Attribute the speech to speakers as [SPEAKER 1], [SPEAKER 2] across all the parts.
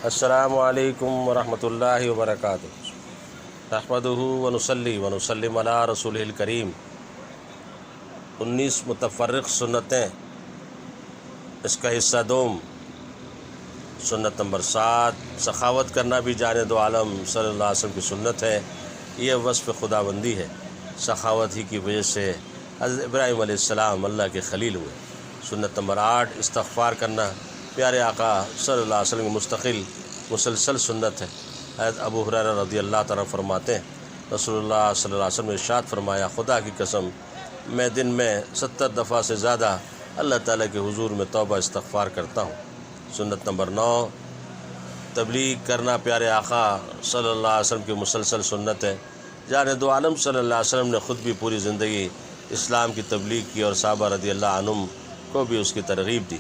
[SPEAKER 1] السلام علیکم ورحمۃ اللہ وبرکاتہ۔ نحمدہ ونصلی ونسلم علی رسولہ الکریم۔ 19 متفرق سنتیں، اس کا حصہ دوم، سنت نمبر 7، سخاوت کرنا بھی جان دو عالم صلی اللہ علیہ وسلم کی سنت ہے۔ یہ وصف خداوندی ہے، سخاوت ہی کی وجہ سے حضرت ابراہیم علیہ السلام اللہ کے خلیل ہوئے۔ سنت نمبر 8، استغفار کرنا پیارے آقا صلی اللہ علیہ وسلم کی مسلسل سنت ہے۔ حضرت ابو ہریرہ رضی اللہ تعالیٰ فرماتے ہیں، رسول اللہ صلی اللہ علیہ وسلم نے ارشاد فرمایا، خدا کی قسم میں دن میں 70 دفعہ سے زیادہ اللہ تعالیٰ کے حضور میں توبہ استغفار کرتا ہوں۔ سنت نمبر 9، تبلیغ کرنا پیارے آقا صلی اللہ علیہ وسلم کی مسلسل سنت ہے۔ جان دو عالم صلی اللہ علیہ وسلم نے خود بھی پوری زندگی اسلام کی تبلیغ کی اور صحابہ رضی اللہ عنہم کو بھی اس کی ترغیب دی۔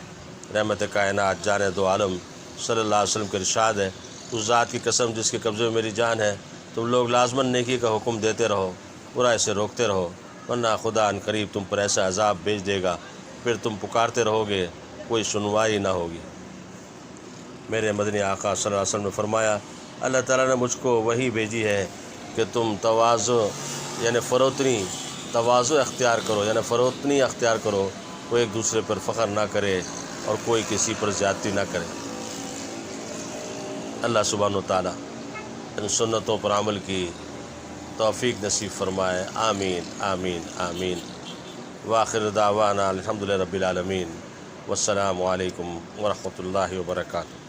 [SPEAKER 1] رحمت کائنات جان دو عالم صلی اللہ علیہ وسلم کا ارشاد ہے، اس ذات کی قسم جس کے قبضے میں میری جان ہے، تم لوگ لازماً نیکی کا حکم دیتے رہو، برائی سے روکتے رہو، ورنہ خدا ان قریب تم پر ایسا عذاب بھیج دے گا، پھر تم پکارتے رہو گے، کوئی سنوائی نہ ہوگی۔ میرے مدنی آقا صلی اللہ علیہ وسلم نے فرمایا، اللہ تعالیٰ نے مجھ کو وحی بھیجی ہے کہ تم تواضع یعنی تواضع اختیار کرو، یعنی فروتنی اختیار کرو، کوئی ایک دوسرے پر فخر نہ کرے اور کوئی کسی پر زیادتی نہ کرے۔ اللہ سبحانہ وتعالیٰ ان سنتوں پر عمل کی توفیق نصیب فرمائے، آمین آمین آمین۔ وآخر دعوانا الحمدللہ رب العالمین، والسلام علیکم ورحمۃ اللہ وبرکاتہ۔